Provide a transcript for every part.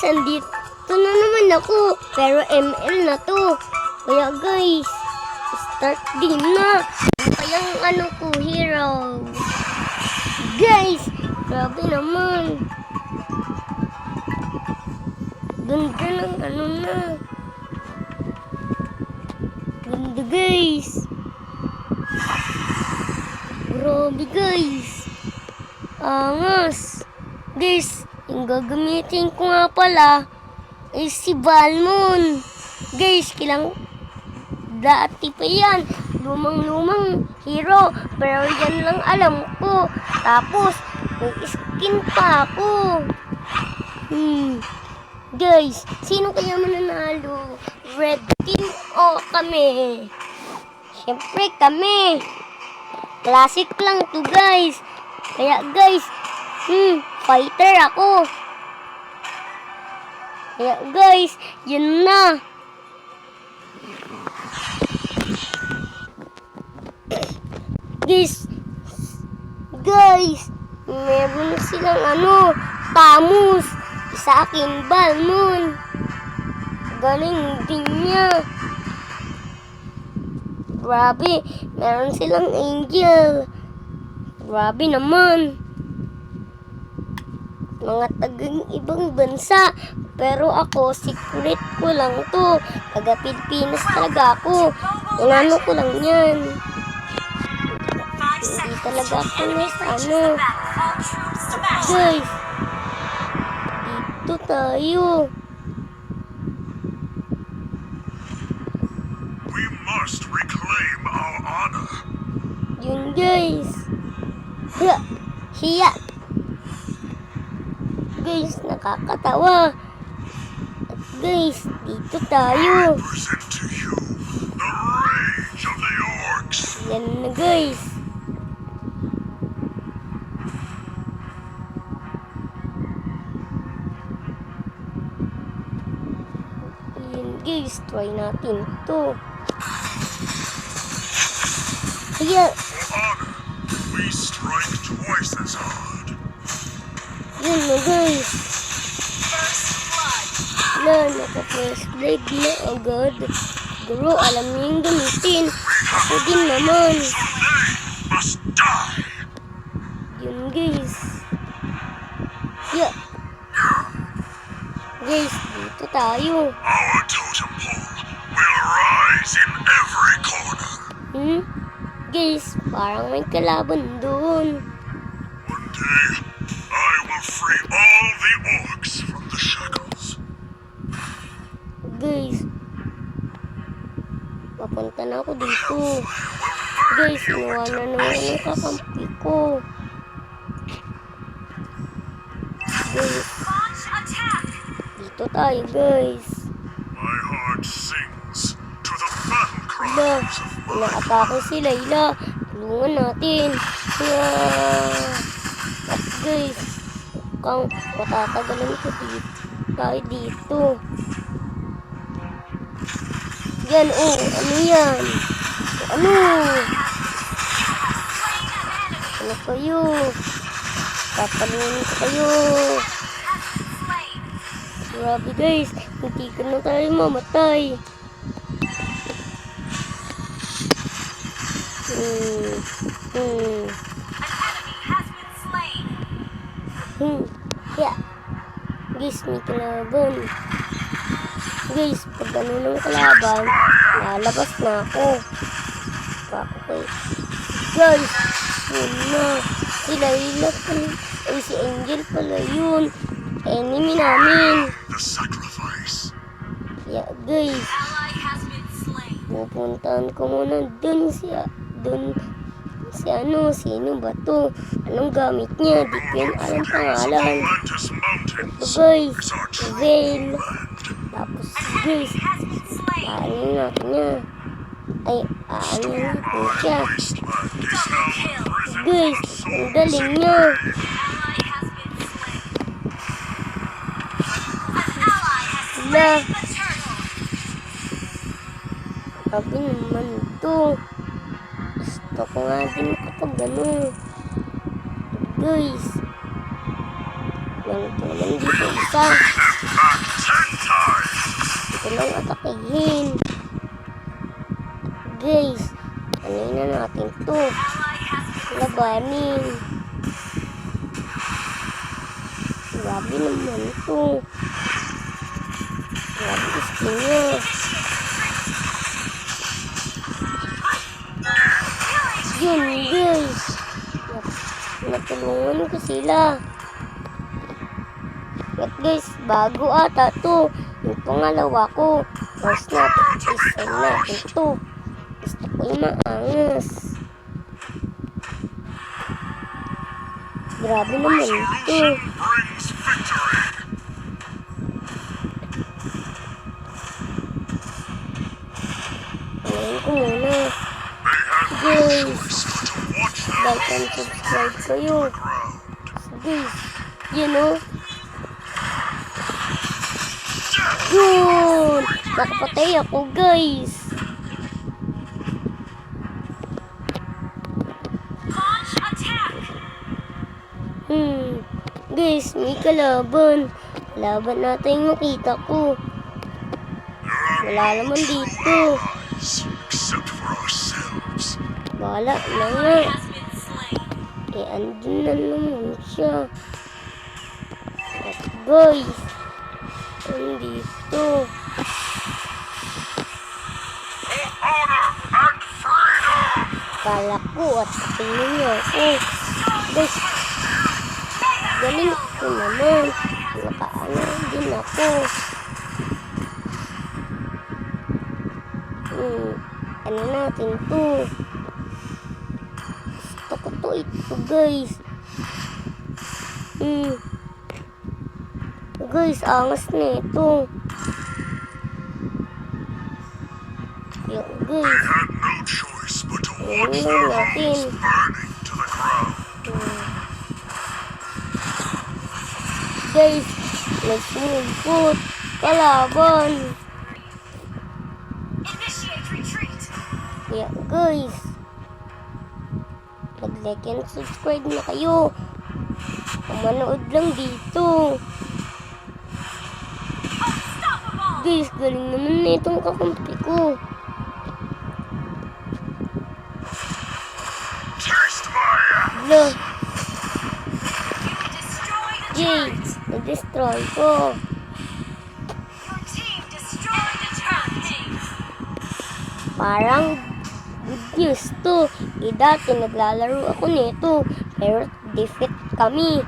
andito na naman ako. Pero ML na to. Kaya guys, start din na. Kayang ano ko, hero. Guys, grabe naman. Ganda ng ano na. Ganda guys. Grabe guys. Angas. Guys, yung gagamitin ko nga pala ay si Balmon. Guys, kilang dati pa yan. Lumang-lumang hero. Pero yan lang alam ko. Tapos, may skin pa ako. Guys, sino kaya mananalo? Red team o kami? Siyempre kami. Classic lang to guys. Kaya guys, fighter ako. Kaya guys, yun na. Guys, meron silang Tamus. Sa akin, Balmon. Galing din niya. Grabe, meron silang Angel. Grabe naman. Mga tagang ibang bansa. Pero ako, secret ko lang to. Taga Pilipinas talaga ako. Inano ko lang yan. Hindi talaga ako guys, dito tayo. We must reclaim our honor. Yun guys. Hiya. Guys, nakakatawa. At guys, dito tayo. I present to you the rage of the orcs. Yan na guys. Guys, try natin to. Hiya. For honor, we strike twice as hard. Yun na guys. Wala, naka-first blade na agad. Siguro alam niyo yung gamitin. Ako din naman. So they must die. Yun guys. Yeah. Guys, dito tayo. Our totem pole will rise in every corner. Guys, parang may kalaban doon. One day, I will free all the orcs from the shackles. Guys, papunta na ako dito. Guys, inuwanan naman yung kakampi ko. Guys, dito tayo guys. My heart sings to the battle Ila, cries of inaatake sila. Ila, tulungan natin. At guys, mukhang matatagalan ko tayo dito. Yan, ano yan? Ano? Ano kayo? Papaluin ko kayo. Grabe guys, hindi ka na tayo mamatay. Yeah. Guys, may kalaban. Guys, pag ano ng kalaban, lalabas na ako. Guys, yun na. Sila pala. Ay, si Angel pala yun. Enemy namin. the sacrifice. Yeah, guys. Pupuntahan ko muna dun sino ba to? Anong gamit niya? Di ko yun alam pangalan. Atlantis Mountains Ito guys, is our true Veil. land. Tapos guys, ano natin niya? Ay, ano natin siya? Wasteland is now a prison Guys, for the ang souls galing in niya. Wala. Sabi naman ito. Gusto ko nga din kapag guys. Ganito naman dito isa. back 10 times. Ito lang atakihin. Guys, ano na natin to? Labanin. Grabe naman to. Grabe gusto niya. Yun guys. Natulungan ko sila. At guys, bago ata to. Yung pangalawa ko. Mas natin, isa natin to. Gusto ko yung maangas. Grabe naman ito. Solution brings victory. Panayin ko muna. They have no Guys, choice but to watch their like and subscribe kayo. ground. So guys, yun o. Yun! Nakapatay ako guys. Guys, may kalaban. Laban natin yung makita ko. Wala naman dito. Except for ourselves. Wala na nga. Eh, andun na naman siya. At guys, andito. For honor and freedom. Kala ko at tingin niya ako. Guys, galing ko naman. Nakaano din ako. Ano natin to? Gusto ko to ito guys. Guys, angas na ito. Yan They guys. had no choice but to watch Ano their natin? homes burning to the ground. Guys, let's move. Kalaban. Initiate retreat. Kaya guys, mag-like and subscribe na kayo. Kung manood lang dito. Unstoppable. Guys, galing naman na itong kakampi ko. Taste my ass. Blah, You destroyed a yay, turret. na-destroy ko. Your team destroyed a turret. Parang good news to. Dati naglalaro ako nito, pero defeat kami.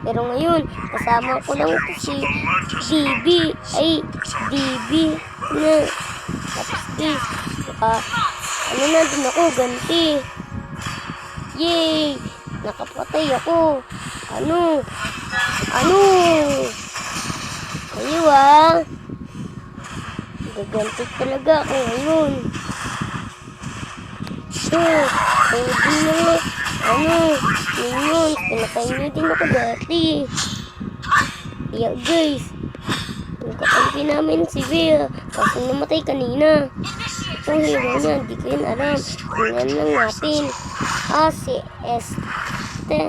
Pero ngayon, kasama ko lang ito si DB. Ay, DB na. Tapos guys, ano na din ako, ganti. Yay! Nakapatay ako. Ano? Kayo gaganti talaga ako ngayon. Pwede na. Minions, pinatay niyo din ako dati. Kaya guys, yung kakampi namin si Bea, kasi namatay kanina. Itong hero niya, hindi ko yun alam. Tingnan lang natin. Si Este.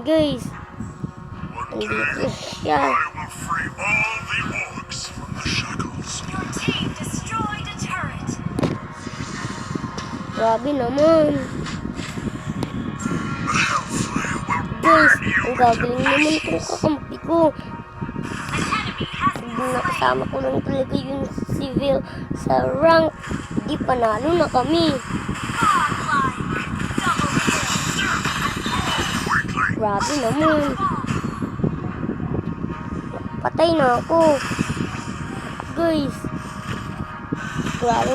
Guys, andito siya. I will free all the orcs from the shackles. Your team destroyed a turret. Grabe naman. The hellfire will Guys, burn you ang into gagaling naman ashes. itong kakampi ko. An enemy has Hindi nakasama ko lang talaga yung civil sa rank. Di panalo na kami. godlike. Double kill. Weakling. Grabe naman. Patay na ako. Guys,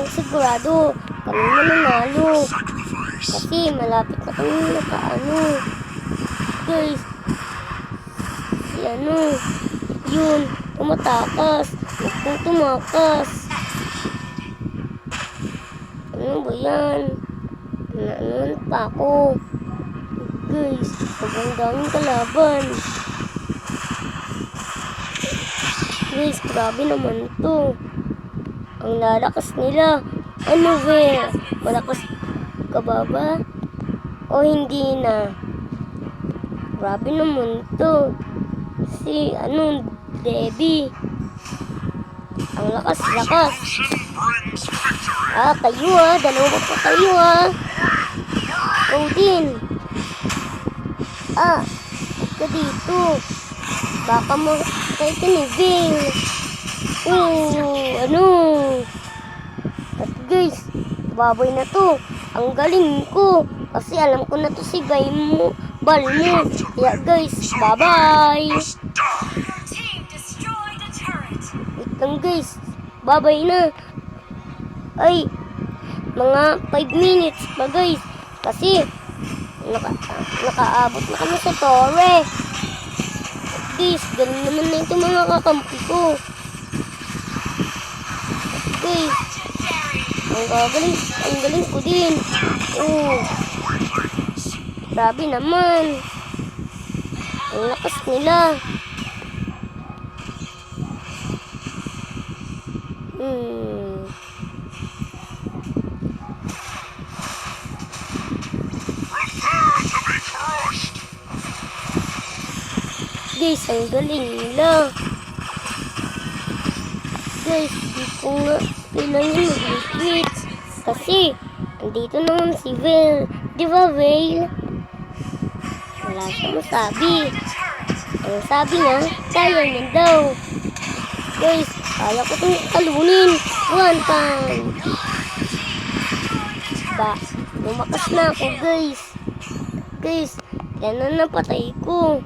sigurado kami mananalo. Sacrifice. Kasi malapit na kami nakaano. Guys, si yun, tumatakas. Huwag kong tumakas. Ano ba yan? Ano pa ako? Guys, sobrang daming kalaban. Guys, grabe naman to. Ang lalakas nila. Ano ba? Malakas ka ba? O hindi na? Grabe naman to. si Debbie. Ang lakas-lakas. Solution brings victory. Kayo dalawa pa kayo Ikaw din. Ika dito. Baka mo kay Kiniving. At guys, baboy na to. Ang galing ko. Kasi alam ko na to si Bal mo. Kaya guys, bye-bye. Must die. Your team destroyed a turret. Wait lang guys. Bye-bye na. Ay, mga 5 minutes pa guys. Kasi, nakaabot na kami sa torre. Guys, ganun naman na ito mga kakampi ko. Guys, ang galing ko din. Grabe naman. Ang lakas nila. Prepare to be crushed. Guys, ang galing nila. Guys, di ko nga kailangan mag-retreat. Kasi, andito naman si Vale. Di ba, Vale? Wala siya masabi. Ang sabi niya, kaya niya daw. Guys, kaya ko itong talunin. One time. Lumakas na ako, guys. Guys, yan na napatay ko.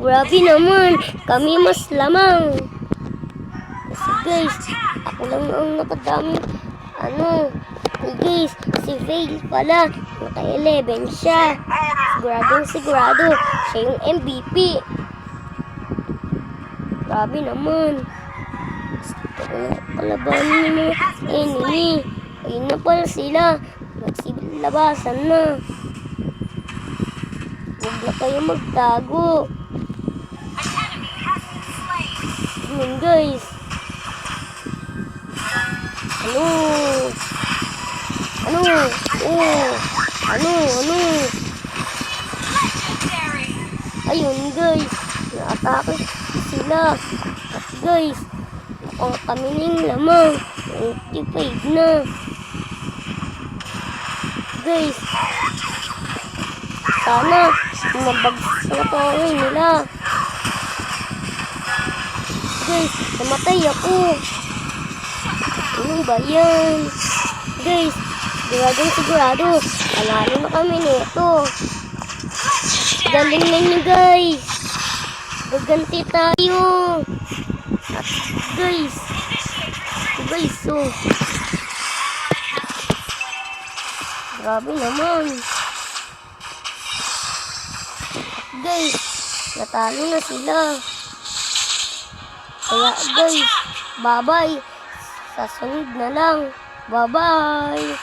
Grabe naman, kami mas lamang. Kasi guys, ako lang ang nakadami. Guys, si Vale pala, naka-11 siya. Sigurado, siya yung MVP. Grabe naman. Gusto ko na kalabanin yung mga enemy. Ayun na pala sila. Nagsilabasan na. Huwag na kayo magtago. An enemy has been slain. Yun guys. Legendary. Ayun guys. Naatake sila. At guys, mukhang kami ning lamang. 25 na. Guys, sana mabagsak na tayo nila. Guys, namatay ako. Ano ba yan? Guys, sigurado. Panalo na kami nito. Galing na nyo guys. Gaganti tayo. At guys, grabe naman. Guys, natalo na sila. Kaya guys, bye-bye. Sa sunod na lang. Bye-bye.